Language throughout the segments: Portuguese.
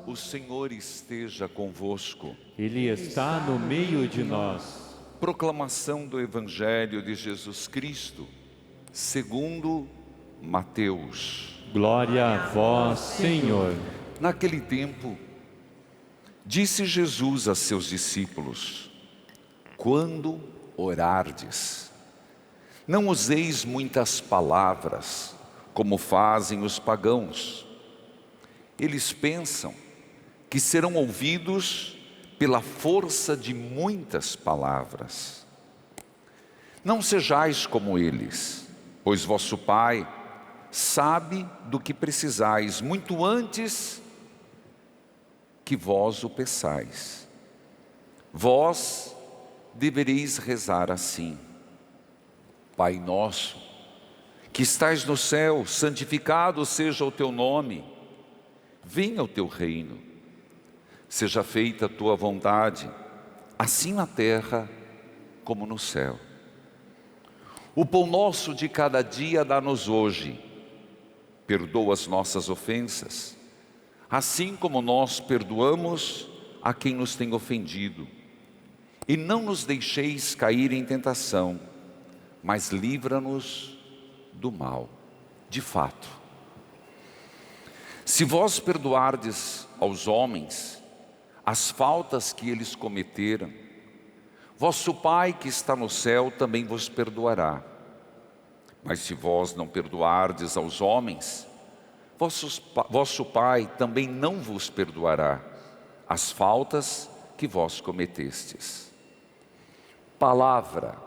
O Senhor esteja convosco. Ele está no meio de nós. Proclamação do Evangelho de Jesus Cristo, segundo Mateus. Glória a vós, Senhor. Naquele tempo, disse Jesus a seus discípulos: quando orardes, não useis muitas palavras, como fazem os pagãos. Eles pensam que serão ouvidos pela força de muitas palavras. Não sejais como eles, pois vosso Pai sabe do que precisais, muito antes que vós o peçais. Vós devereis rezar assim: Pai nosso, que estais no céu, santificado seja o teu nome. Venha o teu reino. Seja feita a tua vontade, assim na terra como no céu. O pão nosso de cada dia dá-nos hoje. Perdoa as nossas ofensas, assim como nós perdoamos a quem nos tem ofendido. E não nos deixeis cair em tentação, mas livra-nos do mal. De fato, se vós perdoardes aos homens as faltas que eles cometeram, vosso Pai que está no céu também vos perdoará. Mas se vós não perdoardes aos homens, vosso Pai também não vos perdoará as faltas que vós cometestes. Palavra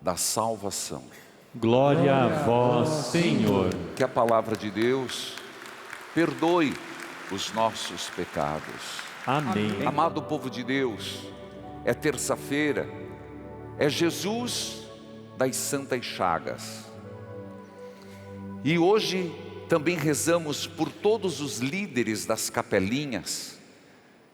da salvação. Glória a vós, Senhor. Que a palavra de Deus perdoe os nossos pecados. Amém. Amado povo de Deus, é terça-feira, é Jesus das Santas Chagas. E hoje também rezamos por todos os líderes das capelinhas.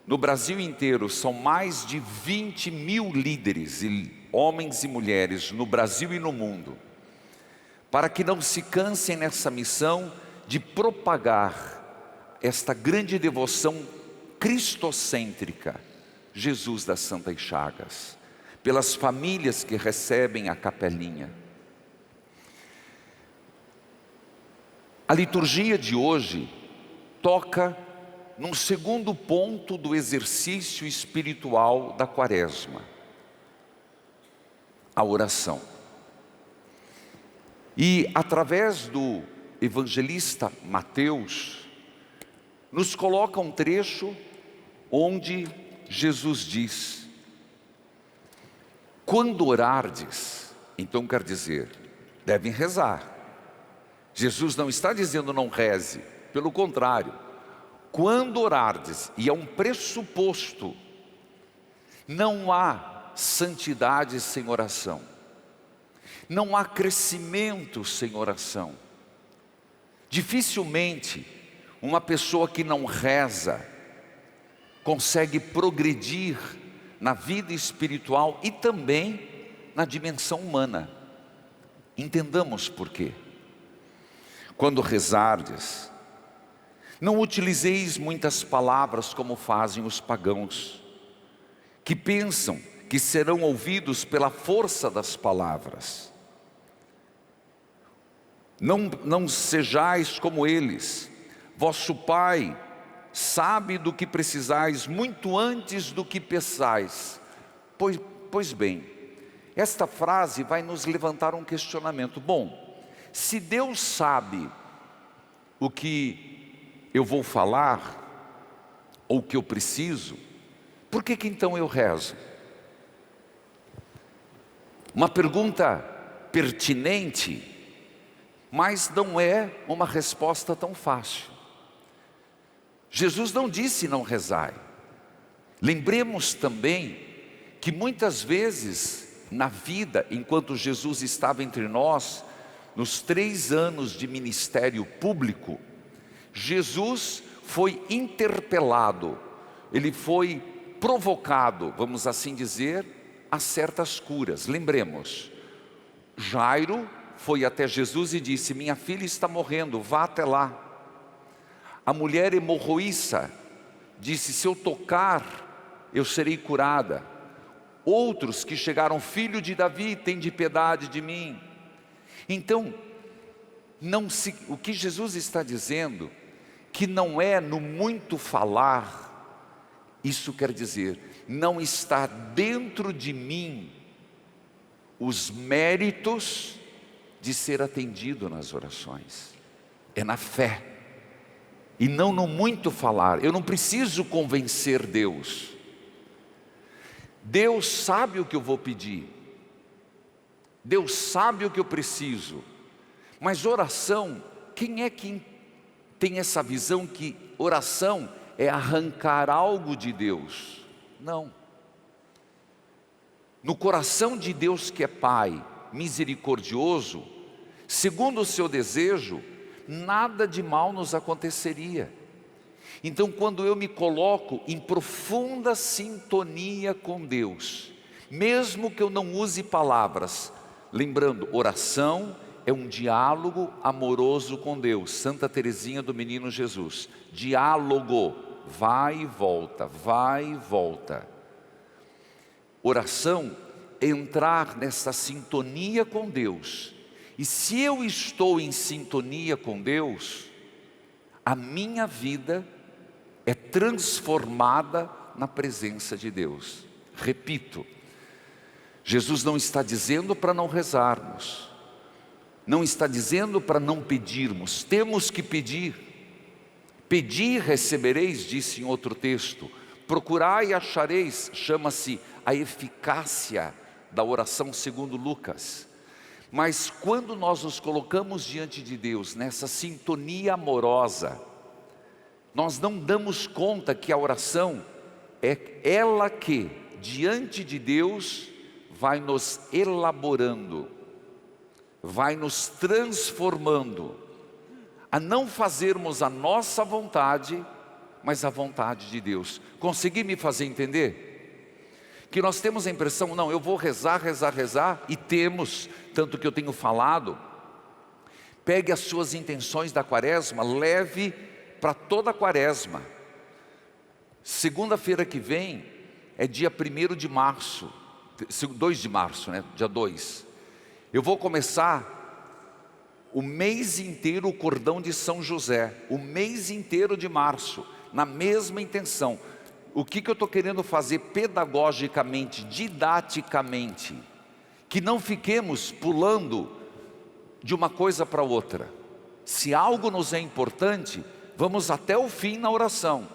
No Brasil inteiro são mais de 20 mil líderes, homens e mulheres, no Brasil e no mundo, para que não se cansem nessa missão de propagar esta grande devoção cristocêntrica, Jesus das Santas Chagas, pelas famílias que recebem a capelinha. A liturgia de hoje toca num segundo ponto do exercício espiritual da Quaresma: a oração. E através do evangelista Mateus, nos coloca um trecho onde Jesus diz: quando orardes, então quer dizer, devem rezar. Jesus não está dizendo não reze, pelo contrário, quando orardes, e é um pressuposto, não há santidade sem oração, não há crescimento sem oração. Dificilmente uma pessoa que não reza consegue progredir na vida espiritual e também na dimensão humana. Entendamos por quê. Quando rezardes, não utilizeis muitas palavras como fazem os pagãos, que pensam que serão ouvidos pela força das palavras. Não sejais como eles. Vosso Pai sabe do que precisais muito antes do que peçais. Pois bem, esta frase vai nos levantar um questionamento. Bom, se Deus sabe o que eu vou falar, ou o que eu preciso, por que então eu rezo? Uma pergunta pertinente, mas não é uma resposta tão fácil. Jesus não disse não rezai. Lembremos também que muitas vezes na vida, enquanto Jesus estava entre nós, nos 3 anos de ministério público, Jesus foi interpelado, ele foi provocado, vamos assim dizer, a certas curas. Lembremos, Jairo foi até Jesus e disse: minha filha está morrendo, vá até lá. A mulher hemorroíça disse: se eu tocar, eu serei curada. Outros que chegaram: filho de Davi, tende piedade de mim. Então, o que Jesus está dizendo, que não é no muito falar, isso quer dizer, não está dentro de mim os méritos de ser atendido nas orações. É na fé, e não no muito falar. Eu não preciso convencer Deus. Deus sabe o que eu vou pedir, Deus sabe o que eu preciso. Mas oração, quem é que tem essa visão que oração é arrancar algo de Deus? Não. No coração de Deus, que é Pai misericordioso, segundo o seu desejo, nada de mal nos aconteceria. Então, quando eu me coloco em profunda sintonia com Deus, mesmo que eu não use palavras, lembrando, oração é um diálogo amoroso com Deus. Santa Teresinha do Menino Jesus, diálogo, vai e volta, vai e volta. Oração é entrar nessa sintonia com Deus. E se eu estou em sintonia com Deus, a minha vida é transformada na presença de Deus. Repito, Jesus não está dizendo para não rezarmos, não está dizendo para não pedirmos. Temos que pedir. Pedi e recebereis, disse em outro texto. Procurai e achareis, chama-se a eficácia da oração segundo Lucas. Mas quando nós nos colocamos diante de Deus, nessa sintonia amorosa, nós não damos conta que a oração é ela que, diante de Deus, vai nos elaborando, vai nos transformando, a não fazermos a nossa vontade, mas a vontade de Deus. Consegui me fazer entender? Que nós temos a impressão, não, eu vou rezar, e temos, tanto que eu tenho falado, pegue as suas intenções da quaresma, leve para toda a quaresma. Segunda-feira que vem é dia 1º de março, 2 de março, né? Dia 2. Eu vou começar o mês inteiro o cordão de São José, o mês inteiro de março, na mesma intenção. O que eu estou querendo fazer pedagogicamente, didaticamente? Que não fiquemos pulando de uma coisa para outra. Se algo nos é importante, vamos até o fim na oração.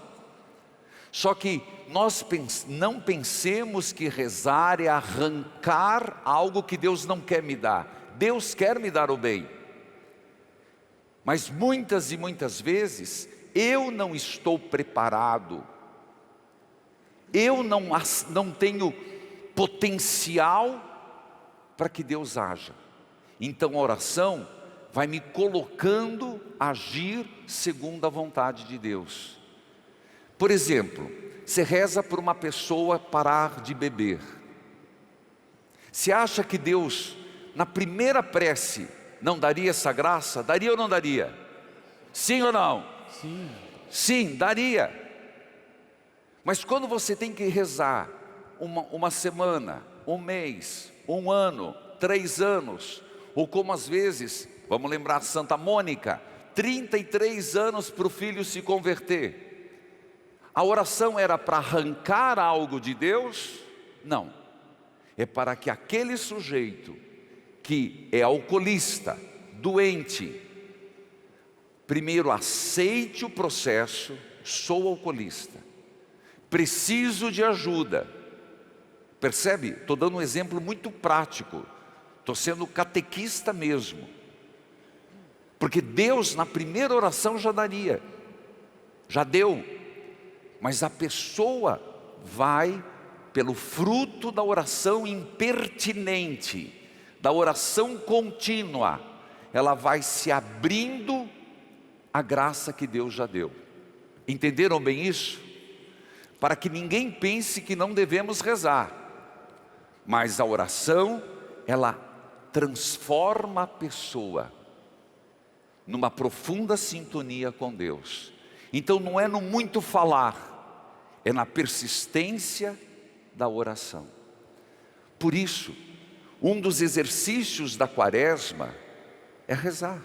Só que nós não pensemos que rezar é arrancar algo que Deus não quer me dar. Deus quer me dar o bem. Mas muitas e muitas vezes, eu não estou preparado. Eu não tenho potencial para que Deus haja. Então a oração vai me colocando a agir segundo a vontade de Deus. Por exemplo, você reza por uma pessoa parar de beber. Você acha que Deus, na primeira prece, não daria essa graça? Daria ou não daria? Sim ou não? Sim. Sim, daria. Mas quando você tem que rezar uma semana, um mês, um ano, 3 anos, ou como às vezes, vamos lembrar Santa Mônica, 33 anos para o filho se converter. A oração era para arrancar algo de Deus? Não. É para que aquele sujeito que é alcoolista, doente, primeiro aceite o processo: sou alcoolista, preciso de ajuda. Percebe? Estou dando um exemplo muito prático, estou sendo catequista mesmo. Porque Deus na primeira oração já daria, já deu. Mas a pessoa vai, pelo fruto da oração impertinente, da oração contínua, ela vai se abrindo à graça que Deus já deu. Entenderam bem isso? Para que ninguém pense que não devemos rezar. Mas a oração, ela transforma a pessoa numa profunda sintonia com Deus. Então não é no muito falar, é na persistência da oração. Por isso, um dos exercícios da quaresma é rezar.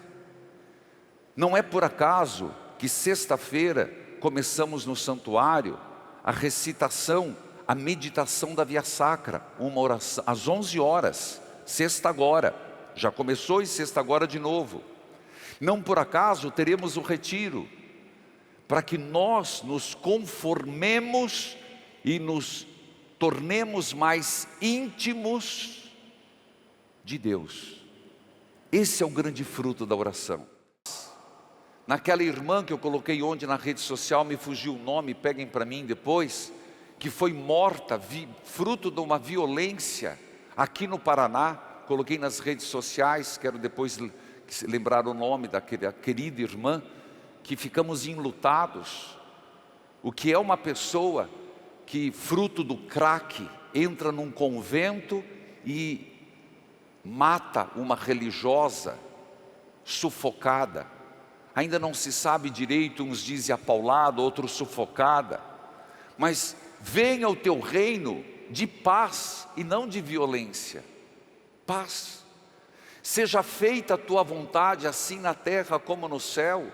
Não é por acaso que sexta-feira começamos no santuário a recitação, a meditação da Via Sacra, uma oração às 11 horas, sexta agora, já começou e sexta agora de novo. Não por acaso teremos o retiro, para que nós nos conformemos e nos tornemos mais íntimos de Deus. Esse é o grande fruto da oração. Naquela irmã que eu coloquei ontem na rede social, me fugiu o nome, peguem para mim depois, que foi morta, fruto de uma violência aqui no Paraná. Coloquei nas redes sociais, quero depois lembrar o nome daquela querida irmã, que ficamos enlutados. O que é uma pessoa que, fruto do crack, entra num convento e mata uma religiosa, sufocada. Ainda não se sabe direito, uns dizem apaulada, outros sufocada. Mas venha o teu reino de paz e não de violência. Paz. Seja feita a tua vontade, assim na terra como no céu.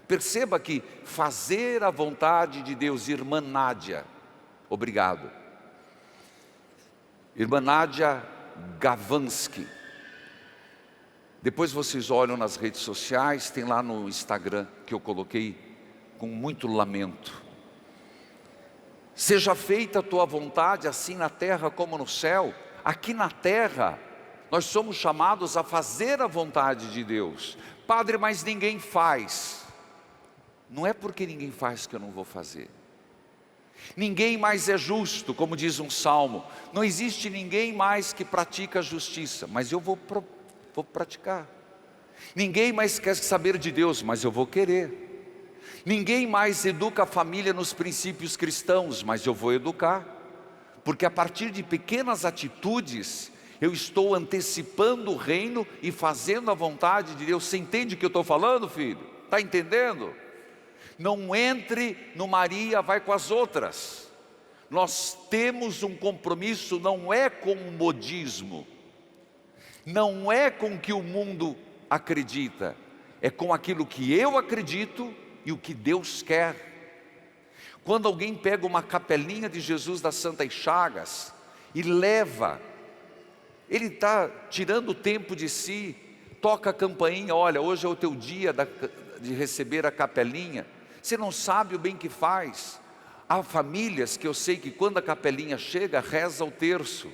Perceba que fazer a vontade de Deus, irmã Nádia, obrigado. Irmã Nádia Gavansky. Depois vocês olham nas redes sociais, tem lá no Instagram que eu coloquei com muito lamento. Seja feita a tua vontade, assim na terra como no céu. Aqui na terra, nós somos chamados a fazer a vontade de Deus. Padre, mas ninguém faz. Não é porque ninguém faz que eu não vou fazer. Ninguém mais é justo, como diz um salmo. Não existe ninguém mais que pratica a justiça, mas eu vou praticar. Ninguém mais quer saber de Deus, mas eu vou querer. Ninguém mais educa a família nos princípios cristãos, mas eu vou educar. Porque a partir de pequenas atitudes, eu estou antecipando o reino e fazendo a vontade de Deus. Você entende o que eu estou falando, filho? Está entendendo? Não entre no Maria vai com as outras. Nós temos um compromisso, não é com o modismo, não é com o que o mundo acredita, é com aquilo que eu acredito e o que Deus quer. Quando alguém pega uma capelinha de Jesus das Santas Chagas e leva, ele está tirando o tempo de si, toca a campainha, olha, hoje é o teu dia de receber a capelinha. Você não sabe o bem que faz. Há famílias que eu sei que quando a capelinha chega, reza o terço.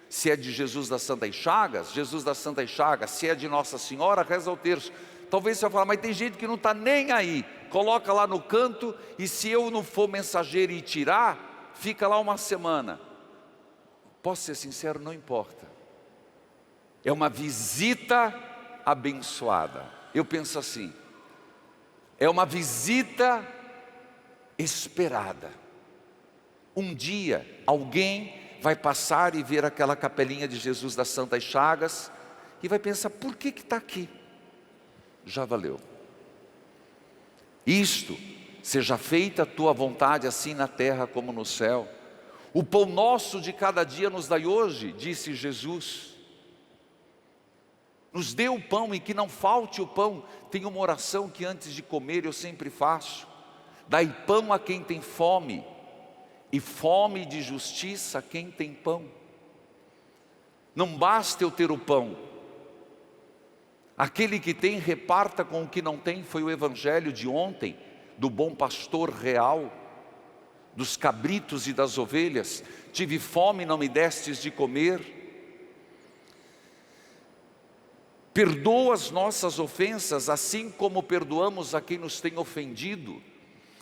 Se é de Jesus das Santas Chagas, Jesus das Santas Chagas. Se é de Nossa Senhora, reza o terço. Talvez você vai falar, mas tem gente que não está nem aí. Coloca lá no canto e se eu não for mensageiro e tirar, fica lá uma semana. Posso ser sincero, não importa. É uma visita abençoada. Eu penso assim, é uma visita esperada. Um dia alguém vai passar e ver aquela capelinha de Jesus das Santas Chagas e vai pensar, por que está aqui? Já valeu. Isto, seja feita a tua vontade assim na terra como no céu. O pão nosso de cada dia nos dai hoje, disse Jesus. Nos dê o pão e que não falte o pão. Tem uma oração que antes de comer eu sempre faço. Dai pão a quem tem fome, e fome de justiça a quem tem pão. Não basta eu ter o pão. Aquele que tem, reparta com o que não tem. Foi o evangelho de ontem, do bom pastor real, dos cabritos e das ovelhas. Tive fome, não me destes de comer. Perdoa as nossas ofensas, assim como perdoamos a quem nos tem ofendido.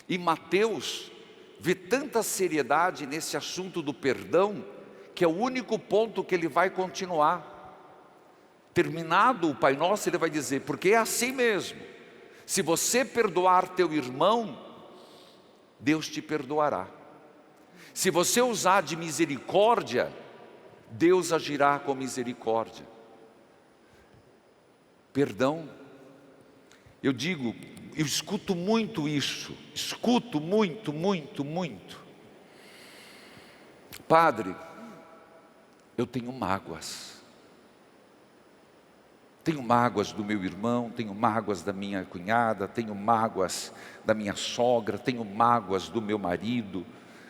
E Mateus vê tanta seriedade nesse assunto do perdão, que é o único ponto que ele vai continuar. Terminado o Pai Nosso, ele vai dizer, porque é assim mesmo. Se você perdoar teu irmão, Deus te perdoará. Se você usar de misericórdia, Deus agirá com misericórdia. Perdão, eu escuto muito isso, escuto muito. Padre, eu tenho mágoas. Tenho mágoas do meu irmão, tenho mágoas da minha cunhada, tenho mágoas da minha sogra, tenho mágoas do meu marido,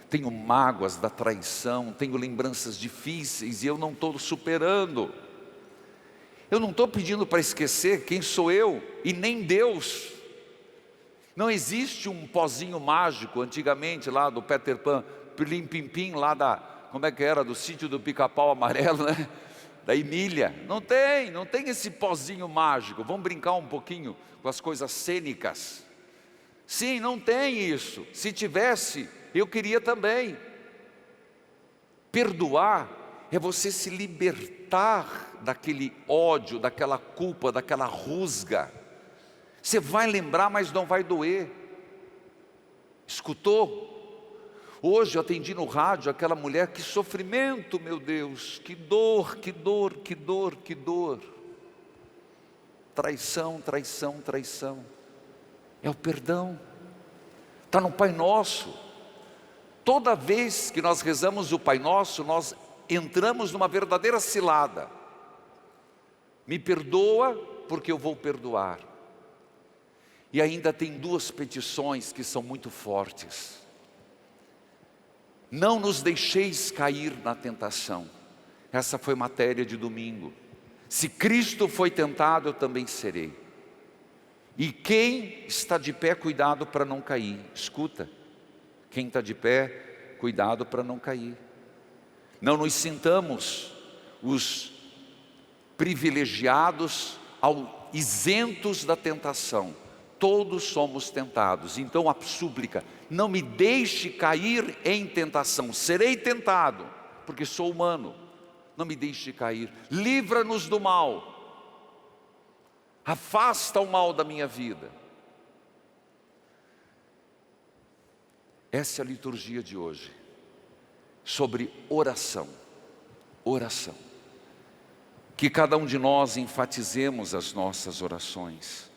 tenho mágoas da traição, tenho lembranças difíceis e eu não estou superando. Eu não estou pedindo para esquecer quem sou eu e nem Deus. Não existe um pozinho mágico, antigamente lá do Peter Pan, Pilim Pim Pim, lá como é que era, do sítio do Pica-Pau Amarelo, né? Da Emília. Não tem esse pozinho mágico. Vamos brincar um pouquinho com as coisas cênicas. Sim, não tem isso. Se tivesse, eu queria também. Perdoar é você se libertar daquele ódio, daquela culpa, daquela rusga. Você vai lembrar, mas não vai doer. Escutou? Hoje eu atendi no rádio aquela mulher, que sofrimento, meu Deus, que dor, que dor, que dor, que dor. Traição, traição, traição. É o perdão. Está no Pai Nosso. Toda vez que nós rezamos o Pai Nosso, nós entramos numa verdadeira cilada. Me perdoa, porque eu vou perdoar. E ainda tem duas petições que são muito fortes. Não nos deixeis cair na tentação. Essa foi matéria de domingo. Se Cristo foi tentado, eu também serei. E quem está de pé, cuidado para não cair. Escuta, quem está de pé, cuidado para não cair. Não nos sintamos os privilegiados, isentos da tentação. Todos somos tentados. Então a súplica: não me deixe cair em tentação. Serei tentado, porque sou humano. Não me deixe cair. Livra-nos do mal. Afasta o mal da minha vida. Essa é a liturgia de hoje, sobre oração. Oração. Que cada um de nós enfatizemos as nossas orações.